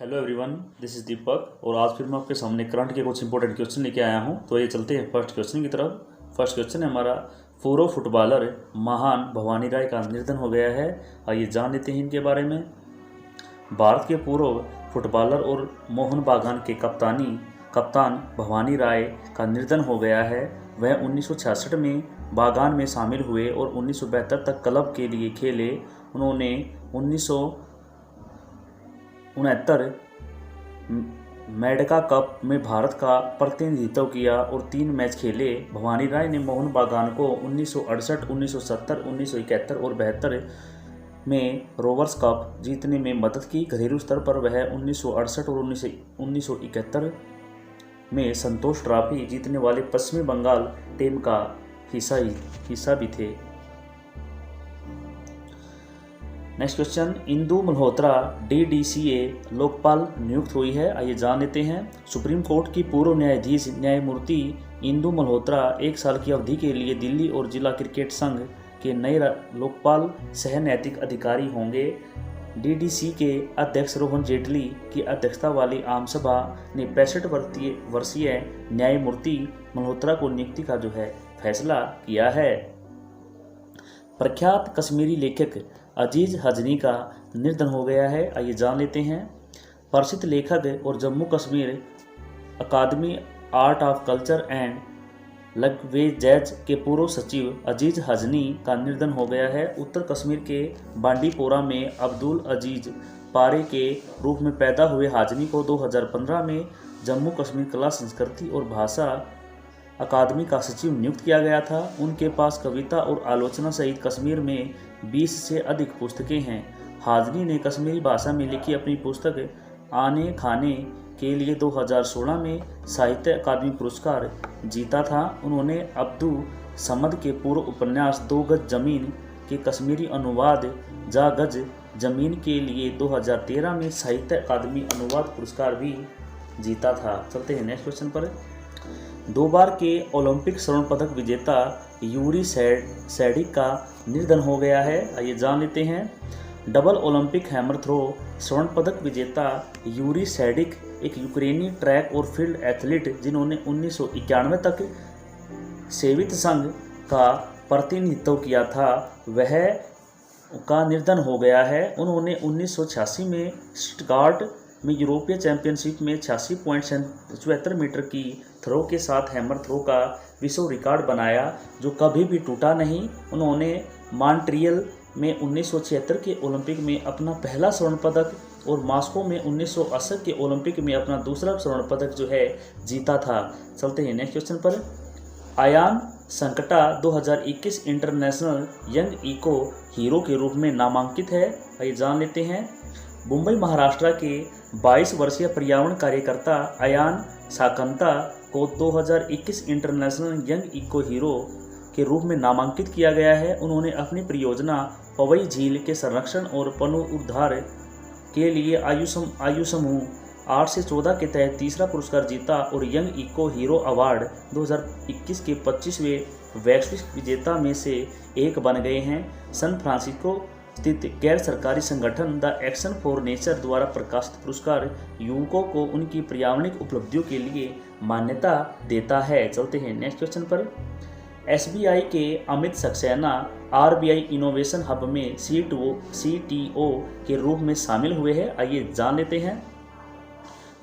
Hello everyone, this is दीपक और आज फिर मैं आपके सामने करंट के कुछ इंपॉर्टेंट क्वेश्चन लेके आया हूं। तो ये चलते हैं फर्स्ट क्वेश्चन की तरफ। फर्स्ट क्वेश्चन है हमारा, पूर्व फुटबॉलर महान भवानी राय का निधन हो गया है। आइए जान लेते हैं इनके बारे में। भारत के पूर्व फुटबॉलर और मोहन बागान के कप्तान भवानी राय का निधन हो गया है। वह 1966 में बागान में शामिल हुए और 1972 तक क्लब के लिए खेले। उन्होंने 1969 मेडका कप में भारत का प्रतिनिधित्व किया और 3 मैच खेले। भवानी राय ने मोहन बागान को 1968, 1970, 1971 और 72 में रोवर्स कप जीतने में मदद की। घरेलू स्तर पर वह 1968 और 1971 में संतोष ट्रॉफी जीतने वाले पश्चिमी बंगाल टीम का हिस्सा भी थे। Next question, Indu Malhotra DDCA Lokpal नियुक्त हुई है। आइए जान लेते हैं। सुप्रीम कोर्ट की पूर्व न्यायाधीश न्यायमूर्ति इंदु मल्होत्रा 1 साल की अवधि के लिए दिल्ली और जिला क्रिकेट संघ के नए लोकपाल सह नैतिक अधिकारी होंगे। DDC के अध्यक्ष रोहन जेटली की अध्यक्षता वाली आम सभा ने 65 वर्षीय न्यायमूर्ति मल्होत्रा को नियुक्ति का फैसला किया है। प्रख्यात कश्मीरी लेखक अजीज हजनी का निधन हो गया है। आइए जान लेते हैं। प्रसिद्ध लेखक और Jammu Kashmir academy art of culture and languages के पूर्व सचिव अजीज हजनी का निधन हो गया है। उत्तर कश्मीर के बांडीपोरा में अब्दुल अजीज पारे के रूप में पैदा हुए हाजनी को 2015 में जम्मू कश्मीर कला संस्कृति और भाषा अकादमी का सचिव नियुक्त किया गया था। उनके पास कविता और आलोचना सहित कश्मीर में 20 से अधिक पुस्तकें हैं। हाजनी ने कश्मीरी भाषा में लिखी अपनी पुस्तक आने खाने के लिए 2016 में साहित्य अकादमी पुरस्कार जीता था। उन्होंने अब्दू समद के पूर्व उपन्यास 2 गज जमीन के कश्मीरी अनुवाद जा गज जमीन के लिए 2013 में साहित्य अकादमी अनुवाद पुरस्कार भी जीता था। चलते हैं नेक्स्ट क्वेश्चन पर। 2 बार के ओलंपिक स्वर्ण पदक विजेता यूरी सैडिक का निधन हो गया है। आइए जान लेते हैं। डबल ओलंपिक हैमर थ्रो स्वर्ण पदक विजेता यूरी सैडिक एक यूक्रेनी ट्रैक और फील्ड एथलीट जिन्होंने 1991 तक सोवियत संघ का प्रतिनिधित्व किया था, वह का निधन हो गया है। उन्होंने 1986 में स्टटगार्ट में यूरोपीय चैंपियनशिप में 86.74 मीटर की थ्रो के साथ हैमर थ्रो का विश्व रिकॉर्ड बनाया, जो कभी भी टूटा नहीं। उन्होंने मॉन्ट्रियल में 1976 के ओलंपिक में अपना पहला स्वर्ण पदक और मॉस्को में 1980 के ओलंपिक में अपना दूसरा स्वर्ण पदक जीता था। चलते हैं नेक्स्ट क्वेश्चन पर। आयान संकटा 2021 इंटरनेशनल यंग इको हीरो के रूप में नामांकित है। आइए जान लेते हैं। मुंबई महाराष्ट्र के 22 वर्षीय पर्यावरण कार्यकर्ता अयान साकंता को 2021 इंटरनेशनल यंग इको हीरो के रूप में नामांकित किया गया है। उन्होंने अपनी परियोजना पवई झील के संरक्षण और पुनरुद्धार के लिए आयु समूह 8 से 14 के तहत तीसरा पुरस्कार जीता और यंग इको हीरो अवार्ड 2021 के 25वें वैश्विक विजेता में से एक बन गए हैं। सैन फ्रांसिस्को स्थित गैर सरकारी संगठन द एक्शन फॉर नेचर द्वारा प्रकाशित पुरस्कार युवकों को उनकी पर्यावरणिक उपलब्धियों के लिए मान्यता देता है। चलते हैं नेक्स्ट क्वेश्चन पर। SBI के Amit Saxena RBI innovation hub में CTO के रूप में शामिल हुए हैं। आइए जान लेते हैं।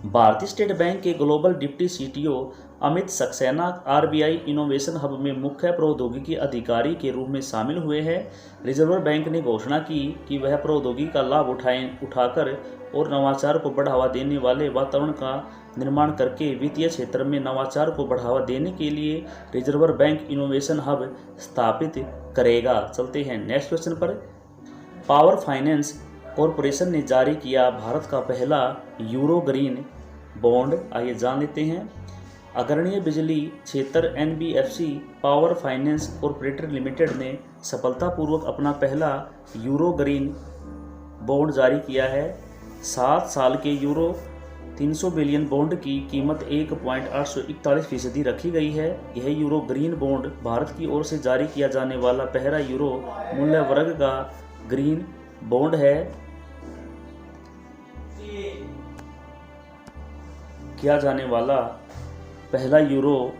भारतीय स्टेट बैंक के global deputy CTO Amit Saxena RBI innovation hub में मुख्य प्रौद्योगिकी अधिकारी के रूप में शामिल हुए हैं। रिजर्व बैंक ने घोषणा की कि वह प्रौद्योगिकी का लाभ उठाकर और नवाचार को बढ़ावा देने वाले वातावरण का निर्माण करके वित्तीय क्षेत्र में नवाचार को बढ़ावा देने के लिए रिजर्व बैंक इनोवेशन हब स्थापित करेगा। चलते हैं नेक्स्ट क्वेश्चन पर। पावर फाइनेंस कॉरपोरेशन ने जारी किया भारत का पहला यूरो ग्रीन बॉन्ड। आइए जान लेते हैं। अग्रणीय बिजली क्षेत्र NBFC power finance corporation limited ने सफलतापूर्वक अपना पहला यूरो ग्रीन बॉन्ड जारी किया है। 7 साल के यूरो 300 बिलियन बॉन्ड की कीमत 1.841% रखी गई है। यह यूरो ग्रीन बॉन्ड भारत की ओर से जारी किया जाने वाला पहला यूरो मूल्य वर्ग का ग्रीन बॉन्ड है। किया जाने वाला पहला यूरो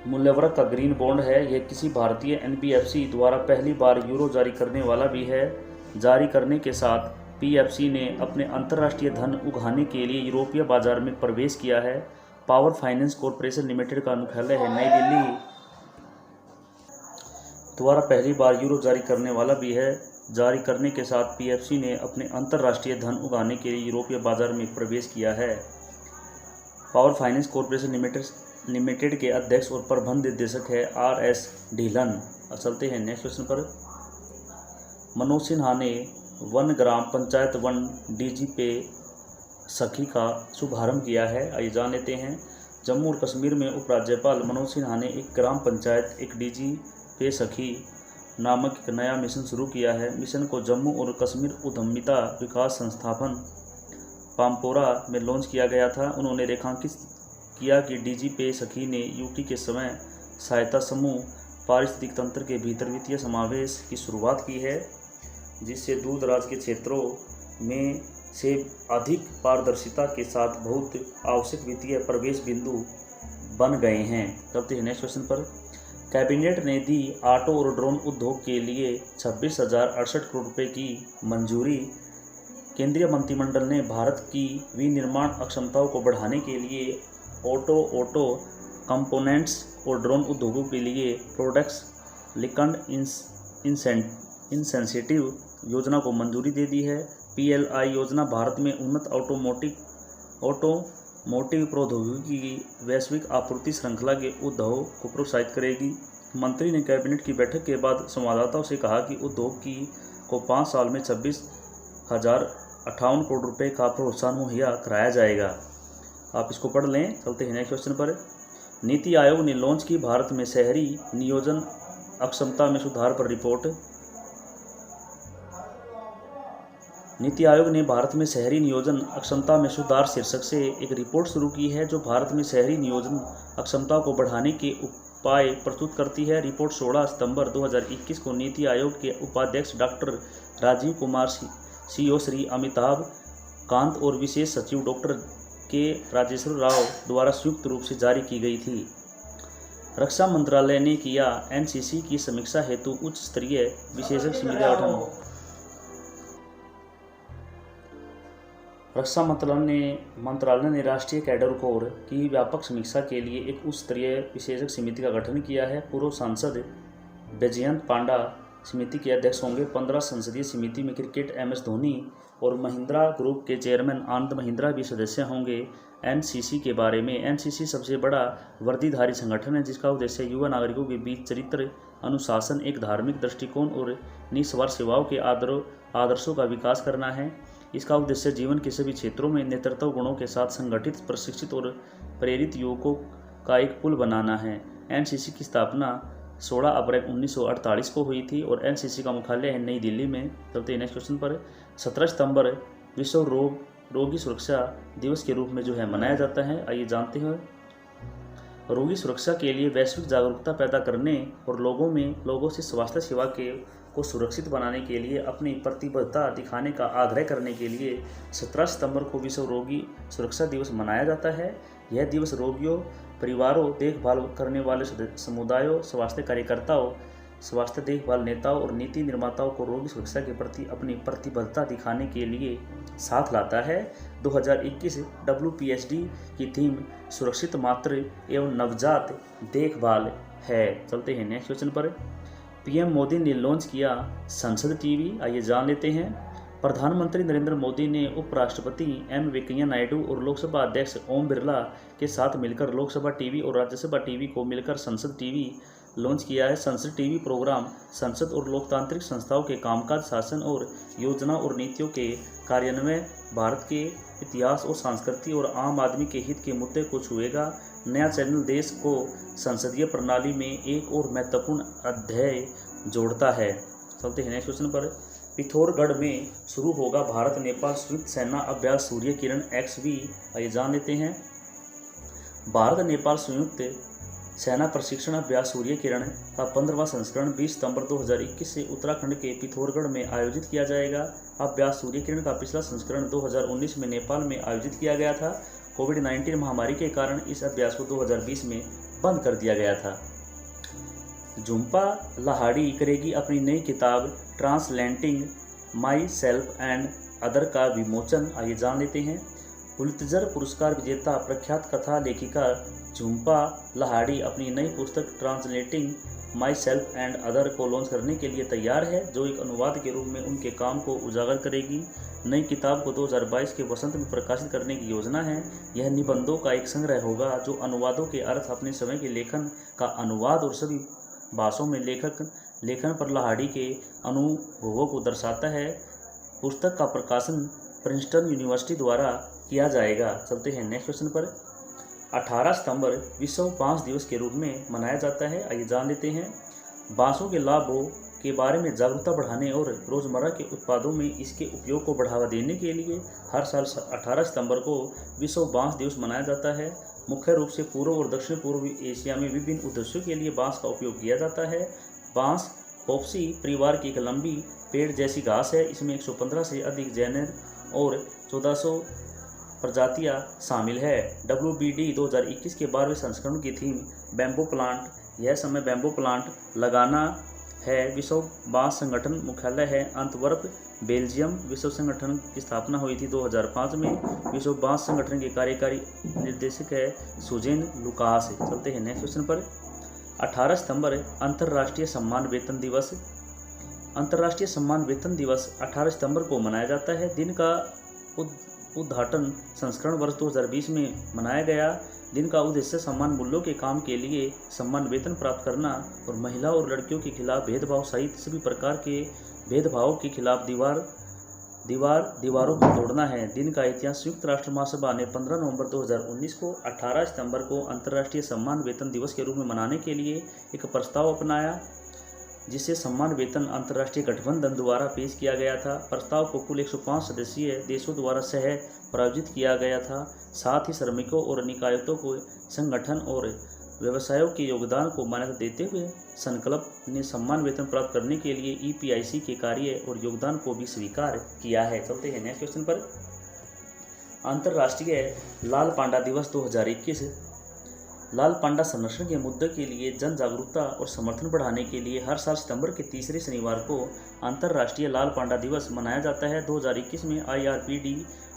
मूल्यवर्ग का ग्रीन बॉन्ड है। यह किसी भारतीय एनबीएफसी द्वारा पहली बार यूरो जारी करने वाला भी है। जारी करने के साथ पीएफसी ने अपने अंतर्राष्ट्रीय धन उगाहने के लिए यूरोपीय बाजार में प्रवेश किया है। पावर फाइनेंस कॉरपोरेशन लिमिटेड का मुख्यालय है नई दिल्ली द्वारा पहली बार यूरो जारी करने वाला भी है। जारी करने के साथ पीएफसी ने अपने अंतर्राष्ट्रीय धन उगाहने के लिए यूरोपीय बाजार में प्रवेश किया है। पावर फाइनेंस कॉरपोरेशन लिमिटेड के अध्यक्ष और प्रबंध निदेशक है आर.एस. ढीलन। अब चलते हैं नेक्स्ट क्वेश्चन पर। मनोज सिन्हा ने one gram panchayat one DG पे सखी का शुभारंभ किया है। आइए जान लेते हैं। जम्मू और कश्मीर में उपराज्यपाल मनोज सिन्हा ने एक ग्राम पंचायत एक डीजी पे सखी नामक एक नया मिशन शुरू किया है। मिशन को जम्मू और कश्मीर उद्यमिता विकास संस्थान पामपोरा में लॉन्च किया गया था। उन्होंने रेखांकित किया कि डीजी पे सखी ने यूटी के समय सहायता समूह पारिस्थितिक तंत्र के भीतर वित्तीय समावेश की शुरुआत की है, जिससे दूर दराज के क्षेत्रों में से अधिक पारदर्शिता के साथ बहुत आवश्यक वित्तीय प्रवेश बिंदु बन गए हैं। चलते हैं नेक्स्ट क्वेश्चन पर। कैबिनेट ने दी ऑटो और ड्रोन उद्योग के लिए 26,068 करोड़ रुपये की मंजूरी। केंद्रीय मंत्रिमंडल ने भारत की विनिर्माण अक्षमताओं को बढ़ाने के लिए ऑटो कंपोनेंट्स और ड्रोन उद्योगों के लिए प्रोडक्ट्स लिंक्ड इंसेंटिव योजना को मंजूरी दे दी है। पीएलआई योजना भारत में उन्नत ऑटोमोटिव प्रौद्योगिकी की वैश्विक आपूर्ति श्रृंखला के उद्योग को प्रोत्साहित करेगी। मंत्री ने कैबिनेट की बैठक के बाद संवाददाताओं से कहा कि उद्योग को 5 साल में 26,058 करोड़ रुपए का प्रोत्साहन मुहैया कराया जाएगा। आप इसको पढ़ लें। चलते हैं नेक्स्ट क्वेश्चन पर। नीति आयोग ने लॉन्च की भारत में शहरी नियोजन अक्षमता में सुधार पर रिपोर्ट। नीति आयोग ने भारत में शहरी नियोजन अक्षमता में सुधार शीर्षक से एक रिपोर्ट शुरू की है, जो भारत में शहरी नियोजन अक्षमता को बढ़ाने के उपाय प्रस्तुत करती है। रिपोर्ट 16 सितंबर 2021 को नीति आयोग के उपाध्यक्ष डॉक्टर राजीव कुमार, सीईओ श्री अमिताभ कांत और विशेष सचिव डॉक्टर के राजेश्वर राव द्वारा संयुक्त रूप से जारी की गई थी। रक्षा मंत्रालय ने किया एनसीसी की समीक्षा हेतु उच्च स्तरीय विशेषज्ञ समिति का गठन। रक्षा मंत्रालय ने राष्ट्रीय कैडर कोर की व्यापक समीक्षा के लिए एक उच्च स्तरीय विशेषज्ञ समिति का गठन किया है। पूर्व सांसद बैजयंत पांडा समिति के अध्यक्ष होंगे। 15 संसदीय समिति में क्रिकेट एमएस धोनी और महिंद्रा ग्रुप के चेयरमैन आनंद महिंद्रा भी सदस्य होंगे। एनसीसी के बारे में। एनसीसी सबसे बड़ा वर्दीधारी संगठन है, जिसका उद्देश्य युवा नागरिकों के बीच चरित्र, अनुशासन, एक धार्मिक दृष्टिकोण और निस्वार्थ सेवाओं के आदर्शों का विकास करना है। इसका उद्देश्य जीवन के सभी क्षेत्रों में नेतृत्व गुणों के साथ संगठित, प्रशिक्षित और प्रेरित युवकों का एक पुल बनाना है। एनसीसी की स्थापना 16 अप्रैल 1948 को हुई थी और एनसीसी का मुख्यालय है नई दिल्ली में। चलते हैं नेक्स्ट क्वेश्चन पर। 17 सितंबर विश्व रोगी सुरक्षा दिवस के रूप में मनाया जाता है। आइए जानते हैं। रोगी सुरक्षा के लिए वैश्विक जागरूकता पैदा करने और लोगों से स्वास्थ्य सेवा को सुरक्षित बनाने के लिए अपनी प्रतिबद्धता दिखाने का आग्रह करने के लिए 17 सितंबर को विश्व रोगी सुरक्षा दिवस मनाया जाता है। यह दिवस रोगियों, परिवारों, देखभाल करने वाले समुदायों, स्वास्थ्य कार्यकर्ताओं, स्वास्थ्य देखभाल नेताओं और नीति निर्माताओं को रोगी सुरक्षा के प्रति अपनी प्रतिबद्धता दिखाने के लिए साथ लाता है। 2021 WPSD की थीम सुरक्षित मातृ एवं नवजात देखभाल है। चलते हैं नेक्स्ट क्वेश्चन पर। पीएम मोदी ने लॉन्च किया संसद टीवी। आइए जान लेते हैं। प्रधानमंत्री नरेंद्र मोदी ने उपराष्ट्रपति एम वेंकैया नायडू और लोकसभा अध्यक्ष ओम बिरला के साथ मिलकर लोकसभा टीवी और राज्यसभा टीवी को मिलकर संसद टीवी लॉन्च किया है। संसद टीवी प्रोग्राम संसद और लोकतांत्रिक संस्थाओं के कामकाज, शासन और योजना और नीतियों के कार्यान्वयन, भारत के इतिहास और संस्कृति और आम आदमी के हित के मुद्दे को छुएगा। नया चैनल देश को संसदीय प्रणाली में एक और महत्वपूर्ण अध्याय जोड़ता है। चलते हैं नेक्स्ट क्वेश्चन पर। पिथौरागढ़ में शुरू होगा भारत नेपाल संयुक्त सेना अभ्यास सूर्य किरण XV। आइए जान लेते हैं। भारत नेपाल संयुक्त सेना प्रशिक्षण अभ्यास सूर्य किरण का 15वां संस्करण 20 सितंबर 2021 से उत्तराखंड के पिथौरागढ़ में आयोजित किया जाएगा। अभ्यास सूर्य किरण का पिछला संस्करण 2019 में नेपाल में आयोजित किया गया था। कोविड-19 महामारी के कारण इस अभ्यास को 2020 में बंद कर दिया गया था। झुम्पा लाहिड़ी करेगी अपनी नई किताब translating my self and other का विमोचन। आइए जान लेते हैं। पुलित्जर पुरस्कार विजेता प्रख्यात कथा लेखिका झुम्पा लाहिड़ी अपनी नई पुस्तक translating my self and other को लॉन्च करने के लिए तैयार है, जो एक अनुवाद के रूप में उनके काम को उजागर करेगी। नई किताब को 2022 के वसंत में प्रकाशित करने की योजना है। यह निबंधों का एक संग्रह होगा जो अनुवादों के अर्थ, अपने समय के लेखन का अनुवाद और सभी भाषाओं में लेखन पर लाहिड़ी के अनुभवों को दर्शाता है। पुस्तक का प्रकाशन प्रिंसटन यूनिवर्सिटी द्वारा किया जाएगा। चलते हैं नेक्स्ट क्वेश्चन पर। 18 सितंबर विश्व बांस दिवस के रूप में मनाया जाता है। आइए जान लेते हैं। बांसों के लाभों के बारे में जागरूकता बढ़ाने और रोज़मर्रा के उत्पादों में इसके उपयोग को बढ़ावा देने के लिए हर साल 18 सितंबर को विश्व बांस दिवस मनाया जाता है। मुख्य रूप से पूर्व और दक्षिण पूर्व एशिया में विभिन्न उद्देश्यों के लिए बांस का उपयोग किया जाता है। बांस पोप्सी परिवार की एक लंबी पेड़ जैसी घास है। इसमें 115 से अधिक जेनर और 1400 प्रजातियां शामिल है। WBD 2021 के 12वें संस्करण की थीम बैम्बू प्लांट। यह समय बैम्बू प्लांट लगाना है। विश्व बांस संगठन मुख्यालय है अंतवर्प, बेल्जियम। विश्व संगठन की स्थापना हुई थी 2005 में। विश्व बांस संगठन के कार्यकारी निर्देशक है सुजेन लुकास। चलते हैं नेक्स्ट क्वेश्चन पर। 18 सितंबर अंतर्राष्ट्रीय सम्मान वेतन दिवस। अंतर्राष्ट्रीय सम्मान वेतन दिवस 18 सितंबर को मनाया जाता है। दिन का उद्घाटन संस्करण वर्ष 2020 में मनाया गया। दिन का उद्देश्य समान मूल्यों के काम के लिए समान वेतन प्राप्त करना और महिलाओं और लड़कियों के खिलाफ भेदभाव सहित सभी प्रकार के भेदभाव के खिलाफ दीवारों को तोड़ना है। दिन का इतिहास। संयुक्त राष्ट्र महासभा ने 15 नवंबर 2019 को 18 सितंबर को अंतर्राष्ट्रीय सम्मान वेतन दिवस के रूप में मनाने के लिए एक प्रस्ताव अपनाया, जिसे सम्मान वेतन अंतर्राष्ट्रीय गठबंधन द्वारा पेश किया गया था। प्रस्ताव को कुल 105 सदस्यीय देशों द्वारा सह प्रायोजित किया गया था। साथ ही श्रमिकों और निकायों को संगठन और व्यवसायों के योगदान को मान्यता देते हुए संकल्प ने सम्मान वेतन प्राप्त करने के लिए EPIC के कार्य और योगदान को भी स्वीकार किया है। चलते हैं नेक्स्ट क्वेश्चन पर। अंतर्राष्ट्रीय लाल पांडा दिवस 2021। लाल पांडा संरक्षण के मुद्दे के लिए जन जागरूकता और समर्थन बढ़ाने के लिए हर साल सितंबर के तीसरे शनिवार को अंतर्राष्ट्रीय लाल पांडा दिवस मनाया जाता है। 2021 में IRPD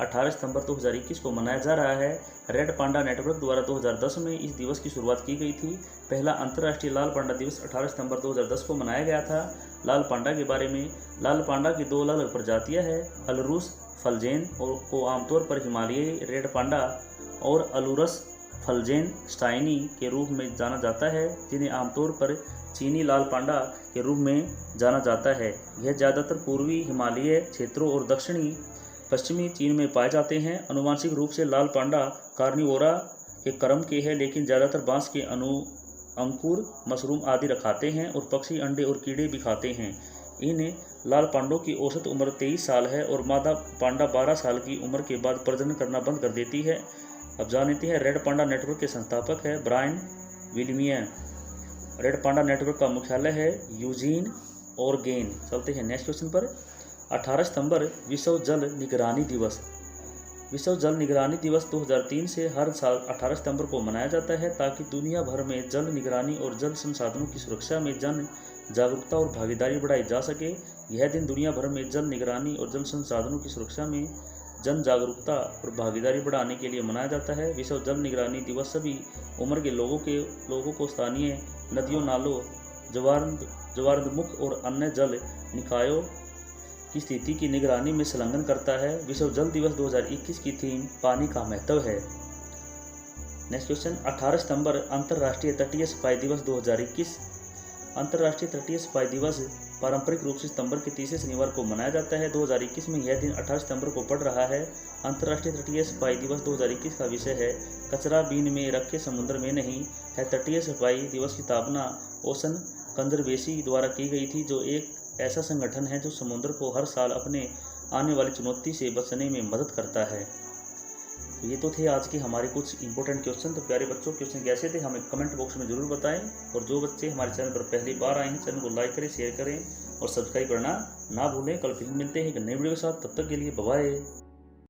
18 सितंबर 2021 को मनाया जा रहा है। रेड पांडा नेटवर्क द्वारा 2010 में इस दिवस की शुरुआत की गई थी। पहला अंतर्राष्ट्रीय लाल पांडा दिवस 18 सितंबर 2010 को मनाया गया था। लाल पांडा के बारे में। लाल पांडा की 2 अलग प्रजातियाँ हैं। अलरूस फलजेन को आमतौर पर हिमालयी रेड पांडा और अलूरस फलजेन स्टाइनी के रूप में जाना जाता है, जिन्हें आमतौर पर चीनी लाल पांडा के रूप में जाना जाता है। यह ज़्यादातर पूर्वी हिमालयी क्षेत्रों और दक्षिणी पश्चिमी चीन में पाए जाते हैं। आनुवंशिक रूप से लाल पांडा कार्निवोरा के क्रम के हैं, लेकिन ज़्यादातर बांस के अंकुर, मशरूम आदि खाते हैं और पक्षी अंडे और कीड़े भी खाते हैं। इन लाल पांडों की औसत उम्र 23 साल है और मादा पांडा 12 साल की उम्र के बाद प्रजनन करना बंद कर देती है। अब जान लेते हैं। रेड पांडा नेटवर्क के संस्थापक है Brian Williams. Red panda network का मुख्यालय है यूजीन, ओरेगन। चलते हैं नेक्स्ट क्वेश्चन पर। 18 सितंबर विश्व जल निगरानी दिवस। विश्व जल निगरानी दिवस 2003 से हर साल 18 सितंबर को मनाया जाता है, ताकि दुनिया भर में जल निगरानी और जल संसाधनों की सुरक्षा में जन जागरूकता और भागीदारी बढ़ाई जा सके। यह दिन दुनिया भर में जल निगरानी और जल संसाधनों की सुरक्षा में जन जागरूकता और भागीदारी बढ़ाने के लिए मनाया जाता है। विश्व जल निगरानी दिवस सभी उम्र के लोगों को स्थानीय नदियों, नालों, ज्वारमुख और अन्य जल निकायों की स्थिति की निगरानी में संलग्न करता है। विश्व जल दिवस 2021 की थीम पानी का महत्व है। Next question. 18 सितंबर अंतर्राष्ट्रीय तटीय सफाई दिवस 2021। अंतर्राष्ट्रीय तटीय सफाई दिवस पारंपरिक रूप से सितंबर के तीसरे शनिवार को मनाया जाता है। 2021 में यह दिन 18 सितंबर को पड़ रहा है। अंतर्राष्ट्रीय तटीय सफाई दिवस 2021 का विषय है कचरा बीन में रखे समुद्र में नहीं है। तटीय सफाई दिवस की स्थापना ओशन कंजर्वेसी द्वारा की गई थी, जो एक ऐसा संगठन है जो समुद्र को हर साल अपने आने वाली चुनौती से बचने में मदद करता है। तो ये तो थे आज के हमारे कुछ इंपॉर्टेंट क्वेश्चन। तो प्यारे बच्चों, क्वेश्चन कैसे थे हमें कमेंट बॉक्स में ज़रूर बताएं। और जो बच्चे हमारे चैनल पर पहली बार आए हैं, चैनल को लाइक करें, शेयर करें और सब्सक्राइब करना ना भूलें। कल फिर मिलते हैं एक नई वीडियो के साथ। तब तक के लिए बाय बाय।